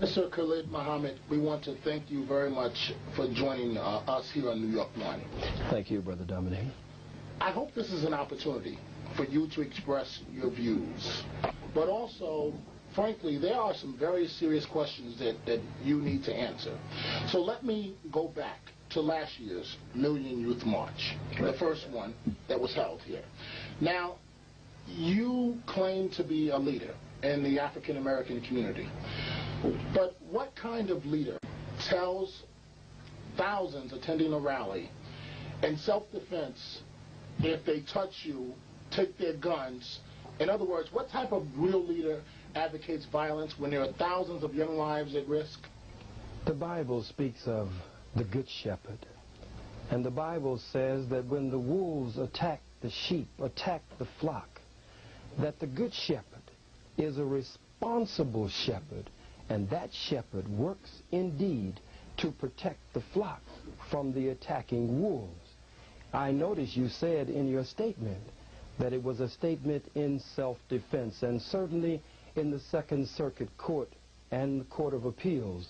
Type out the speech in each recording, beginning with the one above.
Mr. Khalid Muhammed, we want to thank you very much for joining us here on New York One. Thank you, Brother Dominic. I hope this is an opportunity for you to express your views, but also, frankly, there are some very serious questions that you need to answer. So let me go back to last year's Million Youth March, the first one that was held here. Now, you claim to be a leader in the African American community, but what kind of leader tells thousands attending a rally in self-defense if they touch you, take their guns? In other words, what type of real leader advocates violence when there are thousands of young lives at risk? The Bible speaks of the Good Shepherd. And the Bible says that when the wolves attack the sheep, attack the flock, that the Good Shepherd is a responsible shepherd, and that shepherd works indeed to protect the flock from the attacking wolves. I notice you said in your statement that it was a statement in self-defense, and certainly in the Second Circuit Court and the Court of Appeals,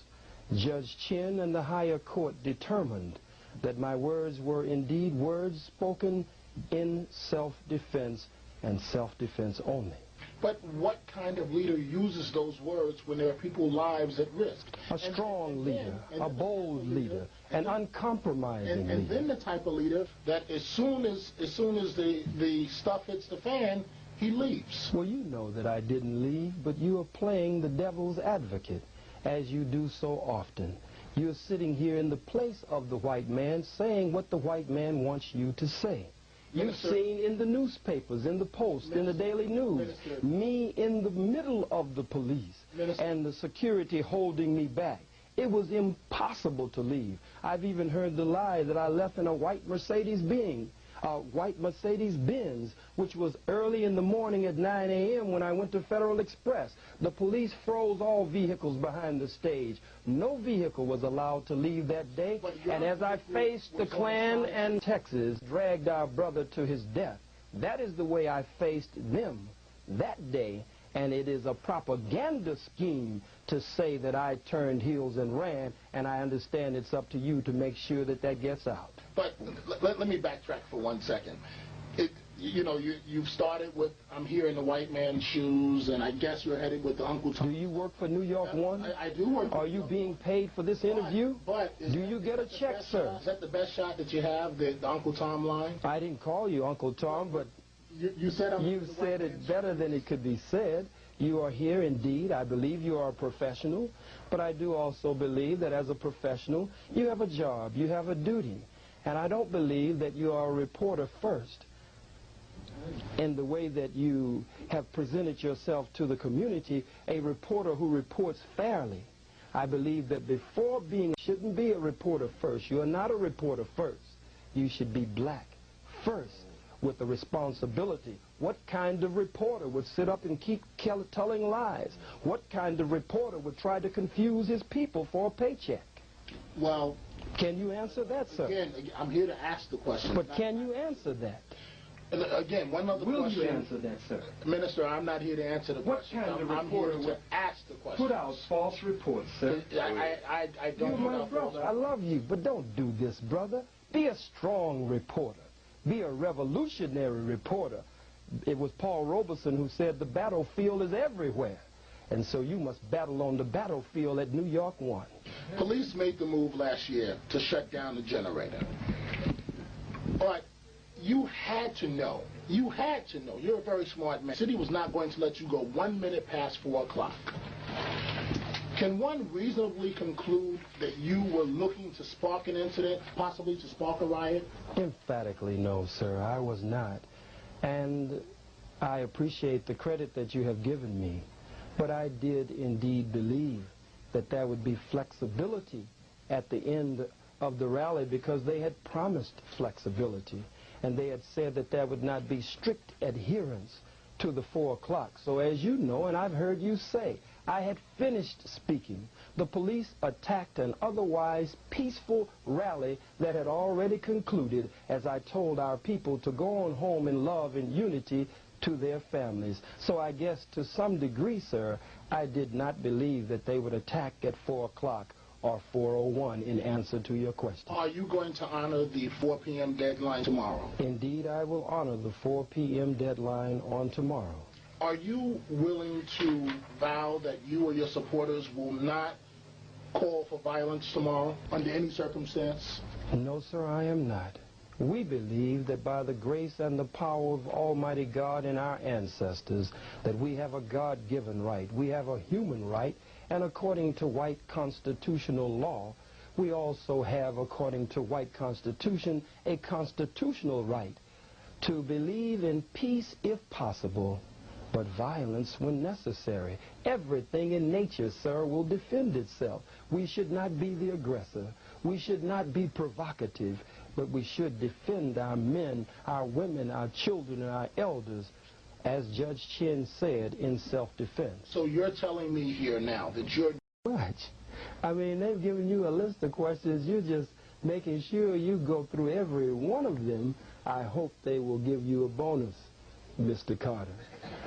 Judge Chin and the higher court determined that my words were indeed words spoken in self-defense and self-defense only. But what kind of leader uses those words when there are people's lives at risk? A strong leader, a bold leader, an uncompromising leader. And then the type of leader that as soon as the stuff hits the fan, he leaves. Well, you know that I didn't leave, but you are playing the devil's advocate, as you do so often. You're sitting here in the place of the white man, saying what the white man wants you to say. You've seen in the newspapers, in the Post, in the Daily News, me in the middle of the police and the security holding me back. It was impossible to leave. I've even heard the lie that I left in a white Mercedes-Benz, which was early in the morning at 9 a.m. when I went to Federal Express. The police froze all vehicles behind the stage. No vehicle was allowed to leave that day. And as I faced the Klan and Texas dragged our brother to his death, that is the way I faced them that day. And it is a propaganda scheme to say that I turned heels and ran, and I understand it's up to you to make sure that that gets out. But let me backtrack for 1 second. You've started with, I'm here in the white man's shoes, and I guess you're headed with the Uncle Tom. Do you work for New York One? I do work. Are you being paid for this interview? But do you get a check, sir? Is that the best shot that you have, the Uncle Tom line? I didn't call you Uncle Tom, but you said you said it better than it could be said. You are here indeed. I believe you are a professional, but I do also believe that as a professional, you have a job, you have a duty. And I don't believe that you are a reporter first in the way that you have presented yourself to the community, a reporter who reports fairly. I believe that before being, shouldn't be a reporter first. You are not a reporter first. You should be black first with the responsibility. What kind of reporter would sit up and keep telling lies? What kind of reporter would try to confuse his people for a paycheck? Well, can you answer that, sir? Again, I'm here to ask the question. But can you answer that? Again, one other question. Will you answer that, sir? Minister, I'm not here to answer the question. What kind of I'm reporter here to ask the question. Put out false reports, sir? I don't You're my brother. I love you, but don't do this, brother. Be a strong reporter. Be a revolutionary reporter. It was Paul Robeson who said the battlefield is everywhere. And so you must battle on the battlefield at New York One. Police made the move last year to shut down the generator. But you had to know. You're a very smart man. The city was not going to let you go 1 minute past 4 o'clock. Can one reasonably conclude that you were looking to spark an incident, possibly to spark a riot? Emphatically no, sir. I was not. And I appreciate the credit that you have given me. But I did indeed believe that there would be flexibility at the end of the rally because they had promised flexibility. And they had said that there would not be strict adherence to the 4 o'clock. So as you know, and I've heard you say, I had finished speaking. The police attacked an otherwise peaceful rally that had already concluded as I told our people to go on home in love and unity to their families. So I guess to some degree, sir, I did not believe that they would attack at 4 o'clock or 4:01 in answer to your question. Are you going to honor the 4 p.m. deadline tomorrow? Indeed, I will honor the 4 p.m. deadline on tomorrow. Are you willing to vow that you or your supporters will not call for violence tomorrow under any circumstance? No, sir, I am not. We believe that by the grace and the power of Almighty God and our ancestors, that we have a God-given right. We have a human right, and according to white constitutional law, we also have, according to white constitution, a constitutional right to believe in peace if possible, but violence when necessary. Everything in nature, sir, will defend itself. We should not be the aggressor. We should not be provocative, but we should defend our men, our women, our children, and our elders, as Judge Chin said, in self-defense. So you're telling me here now that you're... What? I mean, they've given you a list of questions. You're just making sure you go through every one of them. I hope they will give you a bonus, Mr. Carter.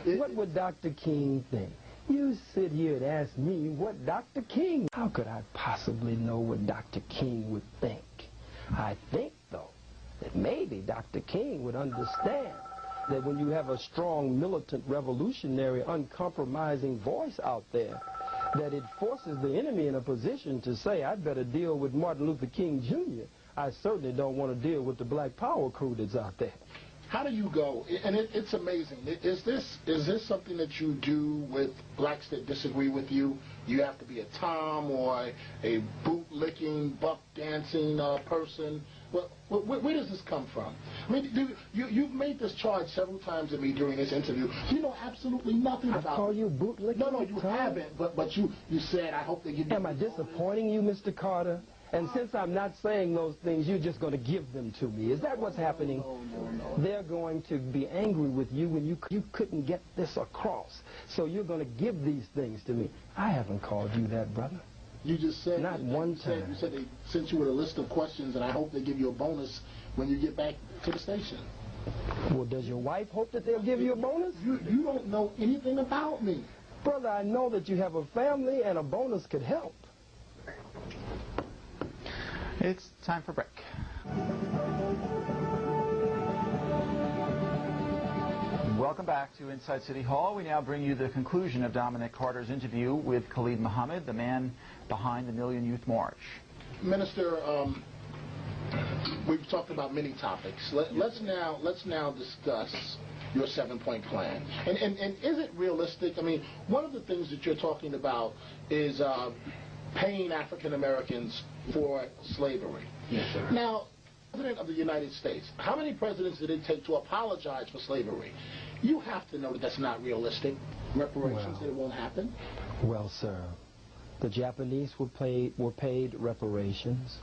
What would Dr. King think? You sit here and ask me what Dr. King... How could I possibly know what Dr. King would think? I think, though, that maybe Dr. King would understand that when you have a strong, militant, revolutionary, uncompromising voice out there, that it forces the enemy in a position to say, I'd better deal with Martin Luther King Jr. I certainly don't want to deal with the Black Power crew that's out there. How do you go? And it's amazing. Is this something that you do with blacks that disagree with you? You have to be a Tom or a boot-licking, buck-dancing person. Well, where does this come from? I mean, you've made this charge several times to me during this interview. You know absolutely nothing about it. I call you boot-licking? No, you haven't. But you said, I hope they give you... Am I disappointing you, Mr. Carter? And since I'm not saying those things, you're just going to give them to me. Is that what's happening? No. They're going to be angry with you when you couldn't get this across. So you're going to give these things to me. I haven't called you that, brother. You just said... Not one time. You said they sent you with a list of questions, and I hope they give you a bonus when you get back to the station. Well, does your wife hope that they'll give you a bonus? You don't know anything about me. Brother, I know that you have a family, and a bonus could help. It's time for break. Welcome back to Inside City Hall. We now bring you the conclusion of Dominic Carter's interview with Khalid Muhammad, the man behind the Million Youth March. Minister, we've talked about many topics. Let's now discuss your 7-point plan. And is it realistic? I mean, one of the things that you're talking about is paying African Americans for slavery. Yes, sir. Now, President of the United States, how many presidents did it take to apologize for slavery? You have to know that that's not realistic. Reparations, that it won't happen. Well, sir, the Japanese were paid reparations.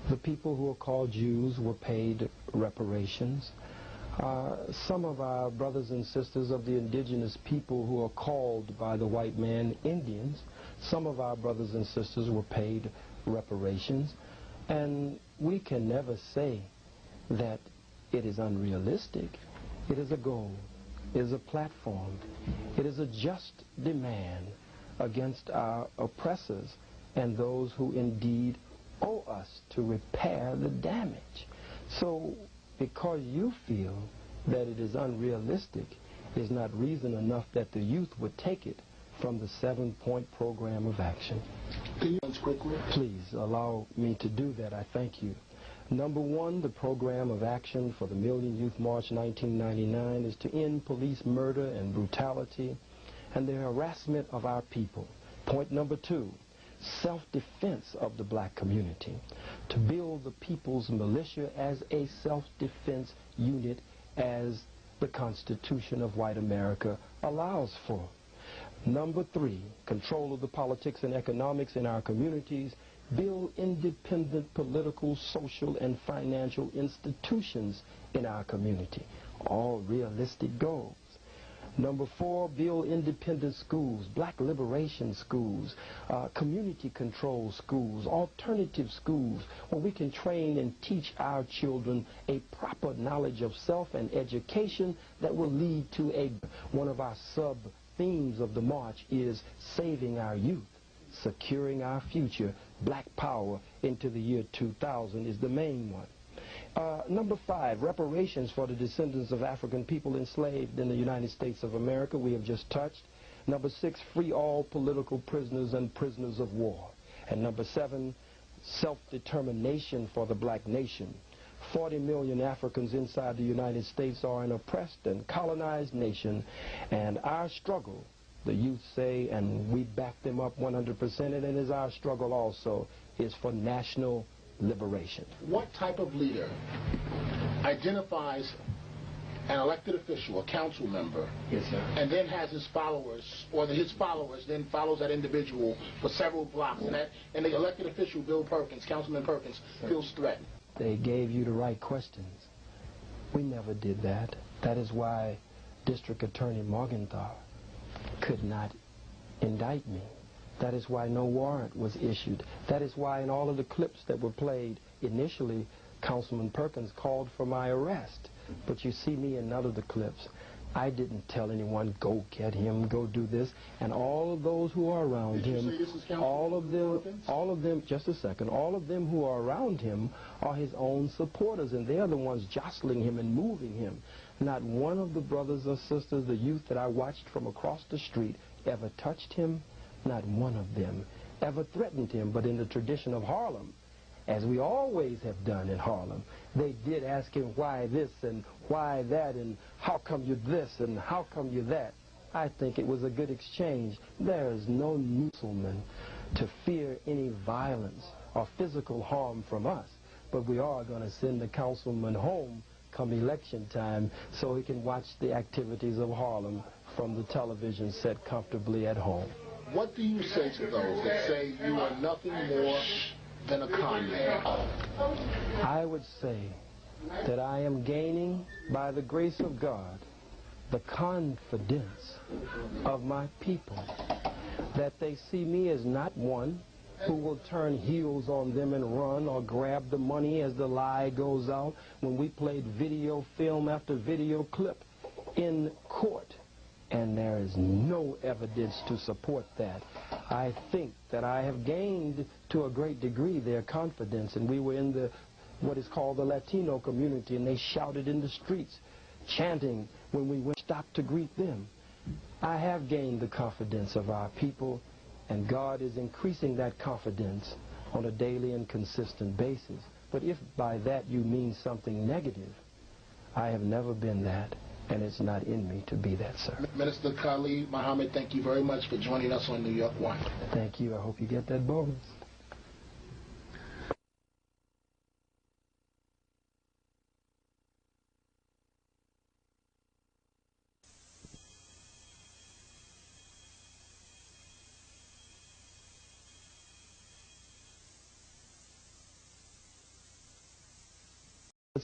The people who are called Jews were paid reparations. Some of our brothers and sisters of the indigenous people who are called by the white man Indians, some of our brothers and sisters were paid reparations. And we can never say that it is unrealistic. It is a goal. It is a platform. It is a just demand against our oppressors and those who indeed owe us to repair the damage. So, because you feel that it is unrealistic, is not reason enough that the youth would take it from the 7-point program of action. Can you answer quickly? Please allow me to do that. I thank you. Number one, the program of action for the Million Youth March 1999 is to end police murder and brutality and the harassment of our people. Point number two, self-defense of the black community, to build the people's militia as a self-defense unit as the Constitution of white America allows for. Number three, control of the politics and economics in our communities, build independent political, social, and financial institutions in our community. All realistic goals. Number 4, build independent schools, black liberation schools, community control schools, alternative schools, where we can train and teach our children a proper knowledge of self and education that will lead to one of our sub-themes of the march is saving our youth, securing our future. Black power into the year 2000 is the main one. Number 5, reparations for the descendants of African people enslaved in the United States of America, we have just touched. Number 6, free all political prisoners and prisoners of war. And number 7, self-determination for the black nation. 40 million Africans inside the United States are an oppressed and colonized nation, and our struggle, the youth say, and we back them up 100%, and it is our struggle also, is for national liberation. What type of leader identifies an elected official, a council member, yes, sir, and then has his followers, or his followers then follows that individual for several blocks, and the elected official, Bill Perkins, Councilman Perkins, feels threatened? They gave you the right questions. We never did that. That is why District Attorney Morgenthau could not indict me. That is why no warrant was issued. That is why in all of the clips that were played, initially, Councilman Perkins called for my arrest. But you see me in none of the clips. I didn't tell anyone, go get him, go do this. And all of those who are around him, all of them, just a second, all of them who are around him are his own supporters, and they're the ones jostling him and moving him. Not one of the brothers or sisters, the youth that I watched from across the street, ever touched him. Not one of them ever threatened him, but in the tradition of Harlem, as we always have done in Harlem, they did ask him why this and why that and how come you this and how come you that. I think it was a good exchange. There is no Muslim to fear any violence or physical harm from us, but we are going to send the councilman home come election time so he can watch the activities of Harlem from the television set comfortably at home. What do you say to those that say you are nothing more than a con man? I would say that I am gaining, by the grace of God, the confidence of my people, that they see me as not one who will turn heels on them and run or grab the money as the lie goes out when we played video film after video clip in court. And there is no evidence to support that. I think that I have gained to a great degree their confidence, and we were in the what is called the Latino community, and they shouted in the streets, chanting when we stopped to greet them. I have gained the confidence of our people, and God is increasing that confidence on a daily and consistent basis. But if by that you mean something negative, I have never been that. And it's not in me to be that, sir. Minister Khalid, Muhammed, thank you very much for joining us on New York One. Thank you. I hope you get that bonus.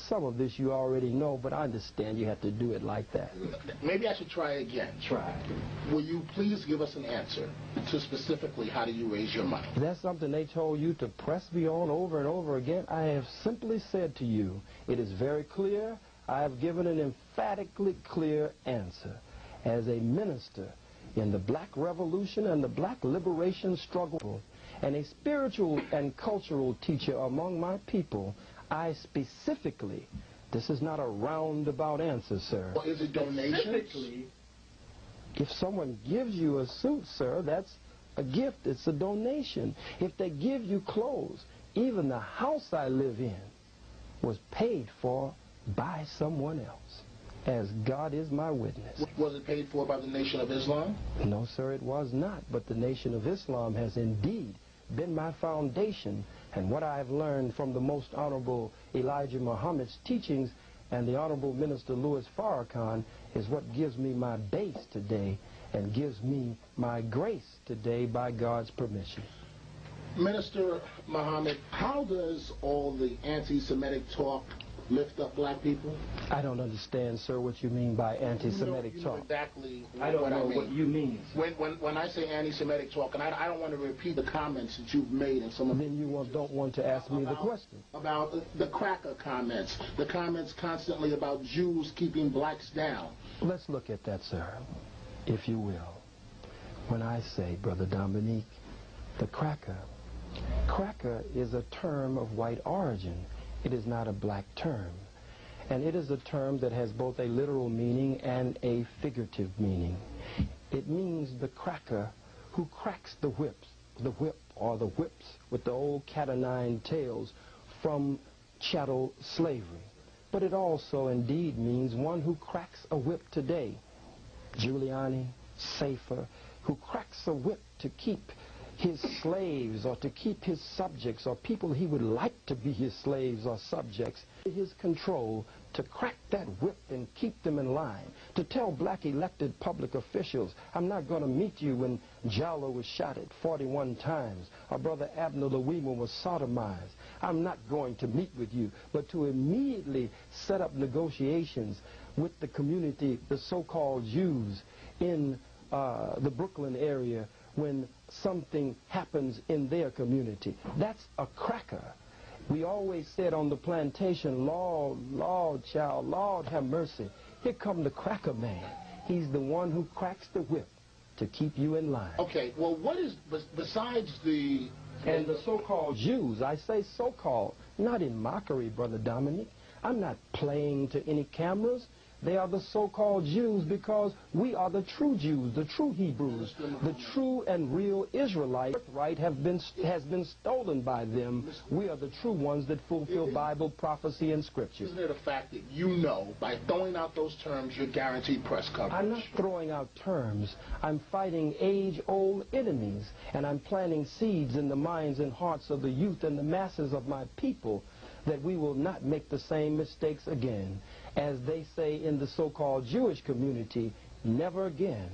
Some of this you already know, but I understand you have to do it like that. Maybe I should try again. Try. Will you please give us an answer to specifically how do you raise your money? If that's something they told you to press me on over and over again, I have simply said to you, it is very clear. I have given an emphatically clear answer. As a minister in the black revolution and the black liberation struggle, and a spiritual and cultural teacher among my people, I specifically, this is not a roundabout answer, sir. Well, is it donations? If someone gives you a suit, sir, that's a gift. It's a donation. If they give you clothes, even the house I live in was paid for by someone else, as God is my witness. Was it paid for by the Nation of Islam? No, sir, it was not. But the Nation of Islam has indeed been my foundation, and what I've learned from the Most Honorable Elijah Muhammad's teachings and the Honorable Minister Louis Farrakhan is what gives me my base today and gives me my grace today by God's permission. Minister Muhammad, how does all the anti-Semitic talk lift up black people? I don't understand, sir, what you mean by anti-Semitic you know talk. Exactly I don't know I mean. what you mean. When I say anti-Semitic talk, and I don't want to repeat the comments that you've made in some of Then you don't want to ask me the question. About the cracker comments, the comments constantly about Jews keeping blacks down. Let's look at that, sir, if you will. When I say, Brother Dominic, the cracker is a term of white origin. It is not a black term. And it is a term that has both a literal meaning and a figurative meaning. It means the cracker who cracks the whip or the whips with the old cat o' nine tails from chattel slavery. But it also indeed means one who cracks a whip today. Giuliani, Safer, who cracks a whip to keep his slaves or to keep his subjects or people he would like to be his slaves or subjects in his control, to crack that whip and keep them in line, to tell black elected public officials, I'm not going to meet you when Jallo was shot at 41 times or Brother Abner Louima was sodomized. I'm not going to meet with you, but to immediately set up negotiations with the community, the so-called Jews in the Brooklyn area when something happens in their community. That's a cracker. We always said on the plantation, Lord, child, Lord have mercy. Here come the cracker man. He's the one who cracks the whip to keep you in line. Okay, well, what is, besides the... And the so-called Jews, I say so-called, not in mockery, Brother Dominic. I'm not playing to any cameras. They are the so-called Jews because we are the true Jews, the true Hebrews, the true and real Israelites. Right has been stolen by them. We are the true ones that fulfill Bible prophecy and Scripture. Isn't it a fact that you know, by throwing out those terms, you're guaranteed press coverage? I'm not throwing out terms. I'm fighting age-old enemies, and I'm planting seeds in the minds and hearts of the youth and the masses of my people that we will not make the same mistakes again. As they say in the so-called Jewish community, never again,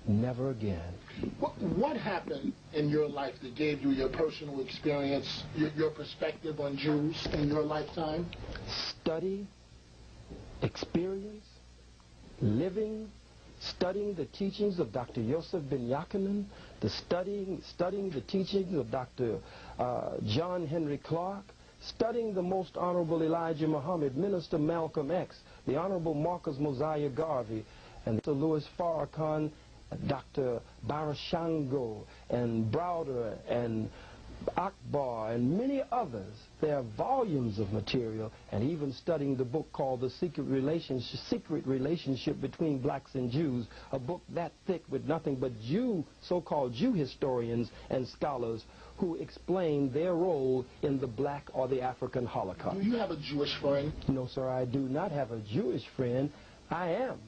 never again. What happened in your life that gave you your personal experience, your perspective on Jews in your lifetime? Study, experience, living, studying the teachings of Dr. Yosef ben Yachanan, studying the teachings of Dr. John Henry Clark, studying the Most Honorable Elijah Muhammad, Minister Malcolm X, the Honorable Marcus Mosiah Garvey, and Dr. Louis Farrakhan, Dr. Barashango, and Browder, and Akbar, and many others. There are volumes of material, and even studying the book called The Secret Relationship Between Blacks and Jews, a book that thick with nothing but so-called Jew historians and scholars who explain their role in the black or the African Holocaust. Do you have a Jewish friend? No, sir, I do not have a Jewish friend. I am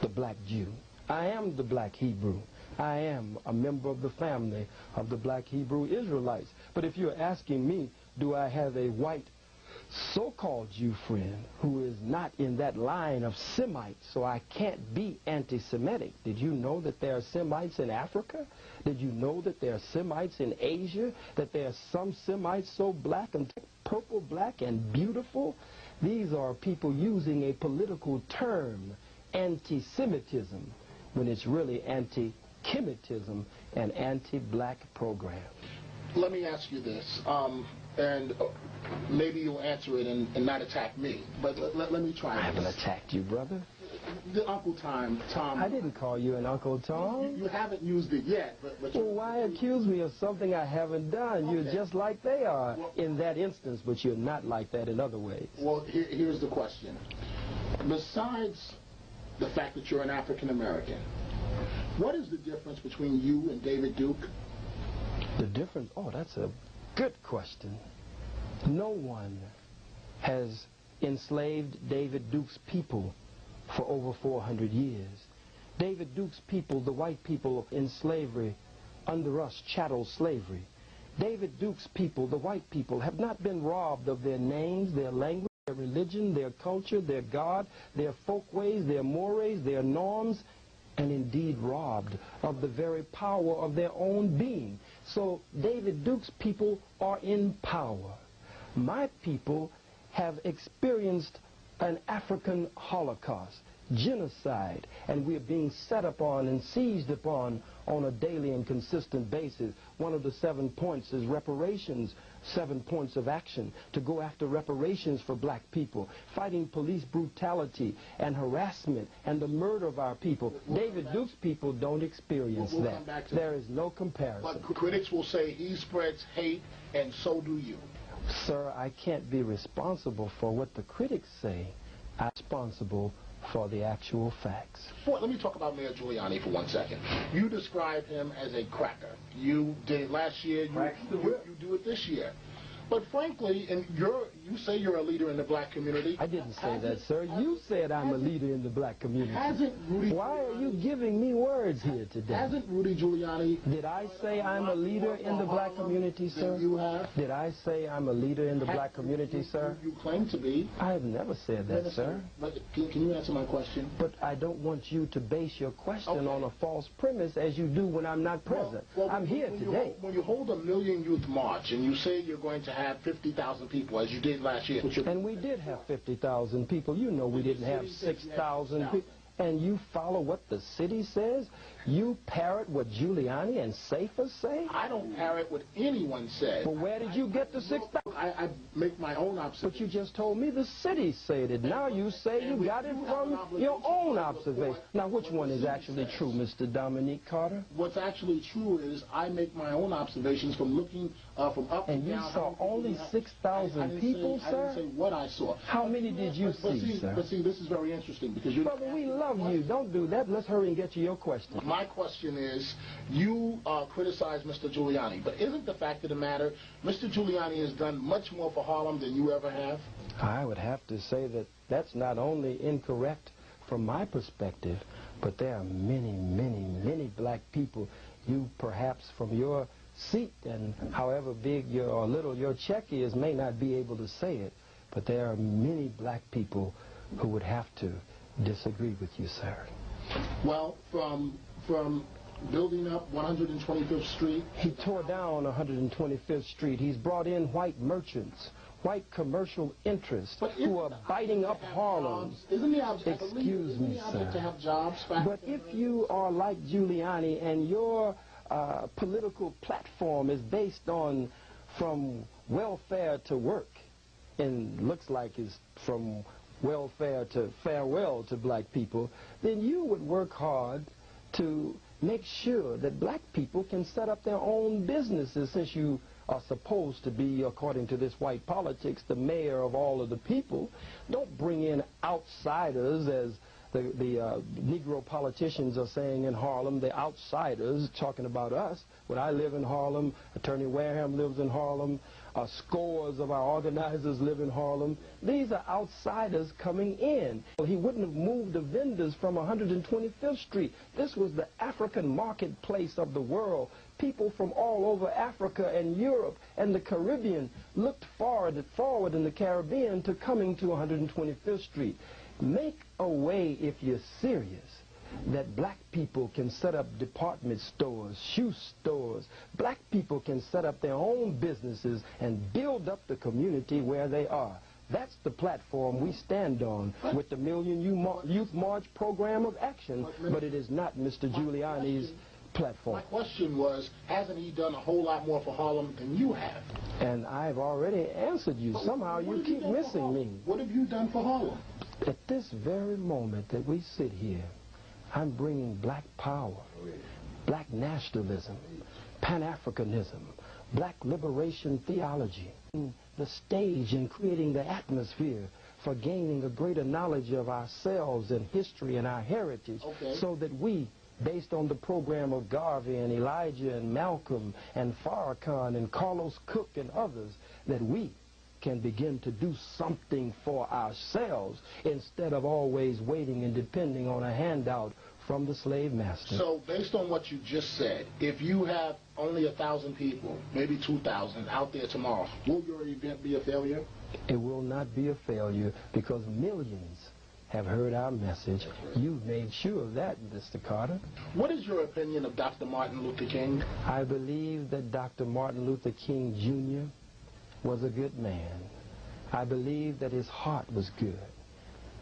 the black Jew. I am the black Hebrew. I am a member of the family of the black Hebrew Israelites. But if you're asking me, do I have a white so-called Jew friend who is not in that line of Semites, so I can't be anti-Semitic? Did you know that there are Semites in Africa? Did you know that there are Semites in Asia? That there are some Semites so black and purple black and beautiful? These are people using a political term, anti-Semitism, when it's really anti-Kemetism and anti-black program. Let me ask you this, and maybe you'll answer it and not attack me, but let me try this. I haven't attacked you, brother. The Uncle Tom. I didn't call you an Uncle Tom. You haven't used it yet. But well, why accuse me of something I haven't done? Okay. You're just like they are in that instance, but you're not like that in other ways. Well, here's the question. Besides the fact that you're an African American, what is the difference between you and David Duke? The difference? Oh, that's a good question. No one has enslaved David Duke's people for over 400 years. David Duke's people, the white people in slavery, under us, chattel slavery. David Duke's people, the white people, have not been robbed of their names, their language, their religion, their culture, their God, their folkways, their mores, their norms, and indeed robbed of the very power of their own being. So David Duke's people are in power. My people have experienced an African Holocaust, genocide, and we're being set upon and seized upon on a daily and consistent basis. One of the 7 points is reparations, 7 points of action to go after reparations for black people, fighting police brutality and harassment and the murder of our people. David Duke's people don't experience that. There is no comparison. But critics will say he spreads hate, and so do you. Sir, I can't be responsible for what the critics say. I'm responsible for the actual facts. Let me talk about Mayor Giuliani for 1 second. You describe him as a cracker. You did it last year. You do it this year. But frankly, and you say you're a leader in the black community. I didn't say that, sir. You said I'm a leader in the black community. Why are you giving me words here today? Hasn't Rudy Giuliani... Did I say I'm a leader in the black community, sir? You have? Did I say I'm a leader in the black community, sir? You claim to be. I have never said that, sir. But can you answer my question? But I don't want you to base your question on a false premise as you do when I'm not present. I'm here today. When you hold a Million Youth March and you say you're going to have 50,000 people, as you did last year. And we did have 50,000 people. You know we didn't have 6,000 people. And you follow what the city says? You parrot what Giuliani and Safer say? I don't parrot what anyone says. Well, where did you get the 6,000? I make my own observation. But you just told me the city said it. Now you say you got it from your own observation. Now, which one is actually true, Mr. Dominic Carter? What's actually true is I make my own observations from looking from up and down. And you saw only 6,000 people, sir? I didn't say what I saw. How many did you see, sir? But see, this is very interesting because you... Brother, we love you. Don't do that. Let's hurry and get to your question. My question is, you criticize Mr. Giuliani, but isn't the fact of the matter, Mr. Giuliani has done much more for Harlem than you ever have? I would have to say that that's not only incorrect from my perspective, but there are many, many, many black people. You perhaps from your seat and however big or little your check is may not be able to say it, but there are many black people who would have to disagree with you, sir. Well, from building up 125th Street. He tore down 125th Street. He's brought in white merchants, white commercial interests who are biting up Harlem. Excuse me, sir. To have jobs back but if you are like Giuliani and your political platform is based on from welfare to work, and looks like it's from welfare to farewell to black people, then you would work hard to make sure that black people can set up their own businesses, since you are supposed to be, according to this white politics, the mayor of all of the people. Don't bring in outsiders, as the Negro politicians are saying in Harlem, the outsiders, talking about us. When I live in Harlem, Attorney Wareham lives in Harlem, scores of our organizers live in Harlem. These are outsiders coming in. He wouldn't have moved the vendors from 125th Street. This was the African marketplace of the world. People from all over Africa and Europe and the Caribbean looked forward in the Caribbean to coming to 125th Street. Make a way, if you're serious, that black people can set up department stores, shoe stores. Black people can set up their own businesses and build up the community where they are. That's the platform we stand on with the Million Youth March program of action, but it is not Mr. Giuliani's platform. My question was, hasn't he done a whole lot more for Harlem than you have? And I've already answered you. Somehow you keep missing me. What have you done for Harlem? At this very moment that we sit here, I'm bringing black power, black nationalism, Pan-Africanism, black liberation theology, the stage and creating the atmosphere for gaining a greater knowledge of ourselves and history and our heritage, so that we, based on the program of Garvey and Elijah and Malcolm and Farrakhan and Carlos Cook and others, that we can begin to do something for ourselves instead of always waiting and depending on a handout from the slave master. So based on what you just said, if you have only 1,000 people, maybe 2,000 out there tomorrow, will your event be a failure? It will not be a failure because millions have heard our message. You've made sure of that, Mr. Carter. What is your opinion of Dr. Martin Luther King? I believe that Dr. Martin Luther King Jr. was a good man. I believe that his heart was good.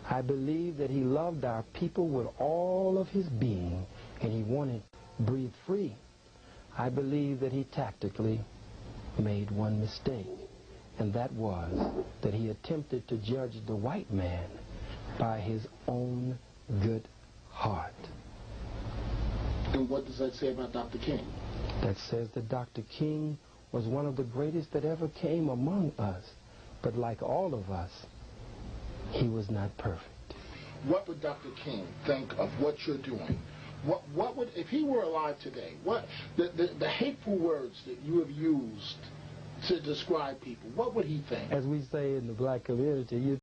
I believe that he loved our people with all of his being, and he wanted to breathe free. I believe that he tactically made one mistake, and that was that he attempted to judge the white man by his own good heart. And what does that say about Dr. King? That says that Dr. King was one of the greatest that ever came among us. But like all of us, he was not perfect. What would Dr. King think of what you're doing? What would, if he were alive today, what the hateful words that you have used to describe people, what would he think? As we say in the black community, you